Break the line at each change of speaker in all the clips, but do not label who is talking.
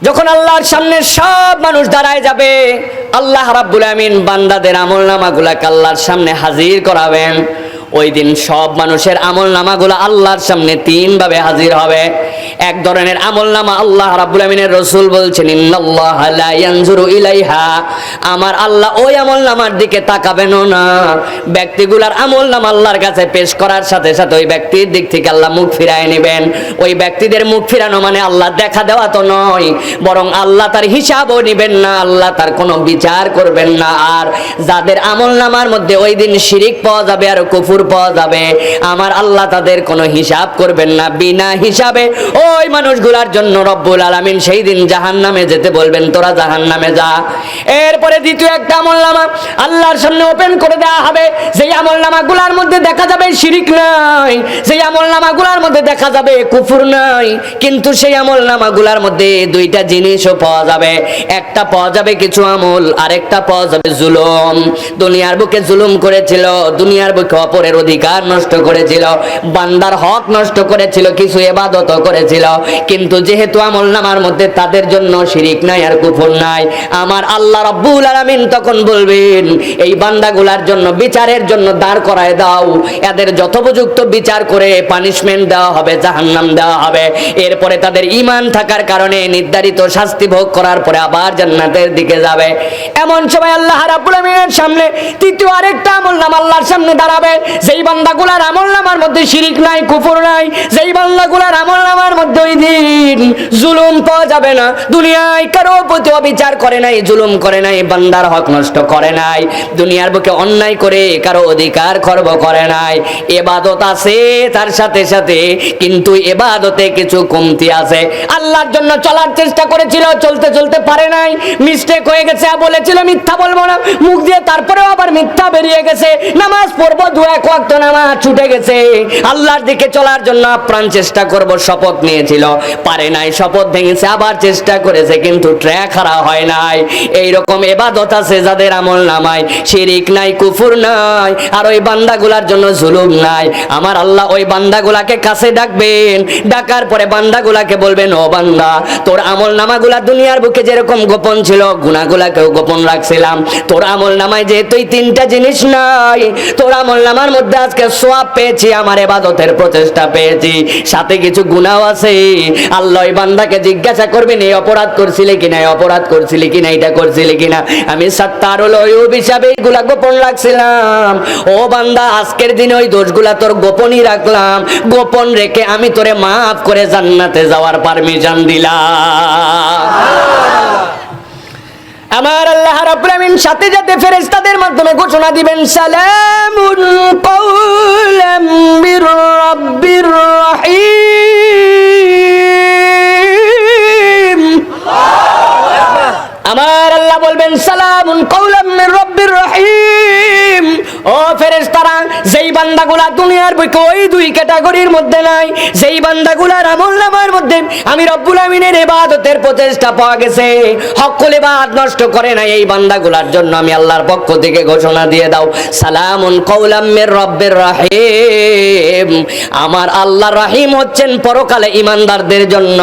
যখন আল্লাহর সামনে সব মানুষ দাঁড়ায় যাবে, আল্লাহ রাব্বুল আমিন বান্দাদের আমলনামাগুলোকে আল্লাহর সামনে হাজির করাবেন। ওই দিন সব মানুষের আমলনামাগুলো আল্লাহর সামনে তিন ভাবে হাজির হবে। এক ধরনের আমলনামা আল্লাহ রাব্বুল আমিনের রাসূল বলছেন, ইন্নাল্লাহা লা ইয়ানজুরু ইলাইহা, আমার আল্লাহ ওই আমলনামার দিকে তাকাবেন না। ব্যক্তিগুলার আমলনামা আল্লাহর কাছে পেশ করার সাথে সাথে ওই ব্যক্তির দিক থেকে আল্লাহ মুখ ফিরায় নেবেন। ওই ব্যক্তিদের মুখ ফিরানো মানে আল্লাহ দেখা দেওয়া তো নয়, বরং আল্লাহ তার হিসাবও নেবেন না, আল্লাহ তার কোনো বিচার করবেন না। আর যাদের আমলনামার মধ্যে ওই দিন শিরিক পাওয়া যাবে আর কুফর পাওয়া যাবে, আমার আল্লাহ তাদের কোনো হিসাব করবেন না। বিনা হিসাবে ওই মানুষগুলার জন্য রব্বুল আলামিন সেই দিন জাহান্নামে যেতে বলবেন, তোরা জাহান্নামে যা। এরপরে দ্বিতীয় একটা আমলনামা আল্লাহর সামনে ওপেন করে দেওয়া হবে, যেই আমলনামাগুলোর মধ্যে দেখা যাবে শিরিক নাই, যেই আমলনামাগুলোর মধ্যে দেখা যাবে কুফর নাই, কিন্তু সেই আমলনামাগুলোর মধ্যে দুইটা জিনিসও পাওয়া যাবে। একটা পাওয়া যাবে কিছু আমল, আরেকটা পাওয়া যাবে জুলুম। দুনিয়ার বুকে জুলুম করেছিল, দুনিয়ার বুকে অপরের অধিকার নষ্ট করেছিল, বান্দার হক নষ্ট করেছিল, কিছু ইবাদত করেছিল, কিন্তু যেহেতু আমলনামার মধ্যে তাদের জন্য শিরিক নাই আর কুফর নাই, আমার আল্লাহ রাব্বুল আলামিন তখন বলবেন, এই বান্দাগুলার জন্য বিচারের জন্য দাঁড় করায় দাও, এদের যথোপযুক্ত বিচার করে পানিশমেন্ট দেওয়া হবে, জাহান্নাম দেওয়া হবে। এরপরে তাদের ঈমান থাকার কারণে নির্ধারিত শাস্তি ভোগ করার পরে আবার জান্নাতের দিকে যাবে। এমন সময় আল্লাহ রাব্বুল আমিনের সামনে তৃতীয় আরেকটা আমলনামা আল্লাহর সামনে দাঁড়াবে, যেই বান্দাগুলার আমলনামার মধ্যে শিরিক নাই, কুফর নাই, যেই বান্দাগুলার আমলনামার মধ্যে ওই দিন জুলুম পাওয়া যাবে না, দুনিয়ায় কারো প্রতি অবিচার করে নাই, জুলুম করে নাই, বান্দার হক নষ্ট করে নাই, দুনিয়ার বুকে অন্যায় করে কারো অধিকার খর্ব করে নাই, ইবাদত আছে তার সাথে সাথে, কিন্তু ইবাদতে কিছু কমতি আছে। আল্লাহর জন্য চলার চেষ্টা করেছিল, চলতে চলতে পারে নাই, মিস্টেক হয়ে গেছে, বলেছিল মিথ্যা বলবো না মুখ দিয়ে, তারপরেও আবার মিথ্যা বেরিয়ে গেছে, নামাজ পড়বো দু এক ওয়াক্ত নামাজ ছুটে গেছে, আল্লাহর দিকে চলার জন্য আপ্রাণ চেষ্টা করব শপথ নিয়েছিল, পারে নাই, শপথ ভেঙেছে, আবার চেষ্টা করেছে, কিন্তু ট্র্যাক হারা হয় নাই। এইরকম ইবাদত আছে যাদের আমলনামায় শিরিক নাই, কুফর নাই, আর ওই বান্দাগুলার জন্য জুলুম নাই। আমার আল্লাহ ওই বান্দাগুলাকে কাছে ডাকবেন, ডাকার পরে বান্দাগুলাকে বলবেন, ও বান্দা, তোর আমলনামাগুলা দুনিয়ার বুকে যেরকম গোপন ছিল, গুনাহগুলাকেও গোপন রাখছিলাম, তোর আমলনামায় যেহেতু এই তিনটা জিনিস নাই, তোর আমলনামার মধ্যে আজকে সওয়াব পেয়েছি, আমার ইবাদতের প্রচেষ্টা পেয়েছি, সাথে কিছু গুনাহ আছে। আল্লাহ ওই বান্দাকে জিজ্ঞাসা করবেন, এই অপরাধ করছিলে কিনা, এই অপরাধ করছিলে কিনা, এটা করছিলে কিনা, আমি সাত্তারুল উয়ুব হিসাবে এগুলা গোপন রাখছিলাম। ও বান্দা, আজকের দিনে ওই দোষগুলা তোর গোপনই রাখলাম, গোপন রেখে আমি তোরে মাফ করে জান্নাতে যাওয়ার পারমিশন দিলাম। আমার আল্লাহ রাব্বুল আমিন সাথে সাথে ফেরেশতাদের মাধ্যমে ঘোষণা দিবেন, সালামুন কাওলাম মির রাব্বির রহিম। আমার আল্লাহ বলবেন, সালামুন কাওলাম মির রাব্বির রহিম। ও ফেরেশতারা, যেই বান্দাগুলা দুনিয়ার বুকে ওই দুই ক্যাটাগরির মধ্যে নাই, যেই বান্দাগুলার আমলনামার মধ্যে আমি রব্বুল আমিনের ইবাদতের প্রচেষ্টা পাওয়া গেছে, হকল ইবাদত নষ্ট করে নাই, এই বান্দাগুলার জন্য আমি আল্লাহর পক্ষ থেকে ঘোষণা দিয়ে দাও, সালামুন কাওলাম মির রাব্বির রহিম। আমার আল্লাহ রহিম হচ্ছেন পরকালে ঈমানদারদের জন্য,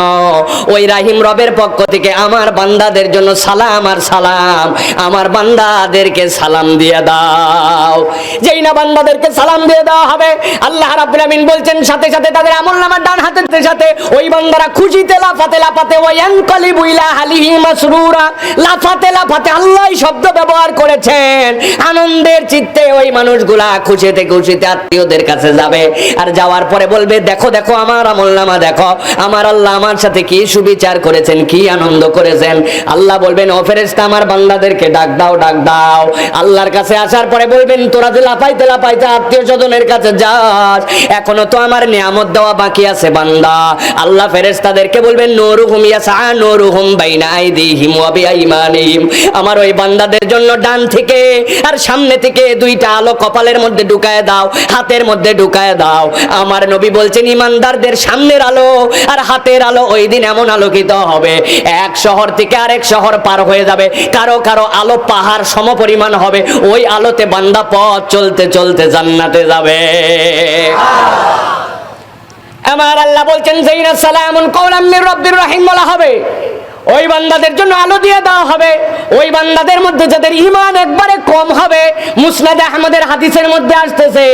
ওই রহিম রবের পক্ষ থেকে আমার বান্দাদের জন্য সালাম আর সালাম, আমার বান্দাদেরকে সালাম দিয়ে দাও। যেই না বান্দাদেরকে সালাম দিয়ে দেওয়া হবে, আল্লাহ রাব্বুল আমিন বলছেন, সাথে সাথে তাদের আমলনামার ডান হাতের সাথে ওই বান্দারা খুশিতে লাফাতে লাফাতে, ওয়ায়ানকালিবু ইলা আহলিহি মাসরুরা, লাফাতে লাফাতে আল্লাহ শব্দ ব্যবহার করেছেন, আনন্দের চিত্তে ওই মানুষগুলা খুশিতে খুশিতে আত্মীয়দের কাছে যাবে, আর যাওয়ার পরে বলবে, দেখো দেখো আমার আমলনামা দেখো, আমার আল্লাহ আমার সাথে কি সুবিচার করেছেন, কি আনন্দ করেছেন। আল্লাহ বলবেন, ও ফেরেশতা, আমার বান্দাদেরকে ডাক দাও, ডাক দাও। আল্লাহর কাছে আসার পরে বলবেন, তোরা যে লাফাইতে লাফাইতে আত্মীয় স্বজনের কাছে যাস, এখনো তো আমার নিয়ামত দেওয়া বাকি আছে বান্দা। আল্লাহ ফেরেশতাদেরকে বলবেন, নূরুহুম ইয়াসআ নূরুহুম বাইনা আইদিহিম ওয়া বিআইমানিহিম, আমার ওই বান্দাদের জন্য ডান থেকে আর সামনে থেকে দুইটা আলো কপালের মধ্যে ঢুকায় দাও, হাতের মধ্যে ঢুকায় দাও। আমার নবী বলছেন, ঈমানদারদের সামনের আলো আর হাতের আলো ওই দিন এমন আলোকিত হবে, এক শহর থেকে আরেক শহর পার হয়ে যাবে, কারো কারো আলো পাহাড় সমপরিমাণ হবে, ওই আলোতে বান্দা পথ চলতে চলতে জান্নাতে যাবে। আমার আল্লাহ বলছেন, যেই না সালামুন কাওলাম মির রাব্বির রহিম বলা হবে, ওই বান্দাদের জন্য আলো দিয়ে দেওয়া হবে। ওই বান্দাদের মধ্যে যাদের ঈমান একবারে কম হবে, মুসনাদে আহমদের হাদিসের মধ্যে আসতেছে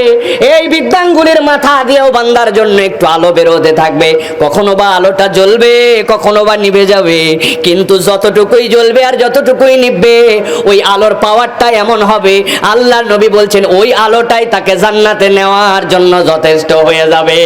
এই বিদ্যাঙ্গুলির মাথা দিয়েও বান্দার জন্য একটু আলো বেরোতে থাকবে। কখনো বা আলোটা জ্বলবে, কখনো বা নিভে যাবে, কিন্তু যতটুকুই জ্বলবে আর যতটুকুই নিভবে ওই আলোর পাওয়ারটা এমন হবে, আল্লাহর নবী বলছেন ওই আলোটাই তাকে জান্নাতে নেওয়ার জন্য যথেষ্ট হয়ে যাবে।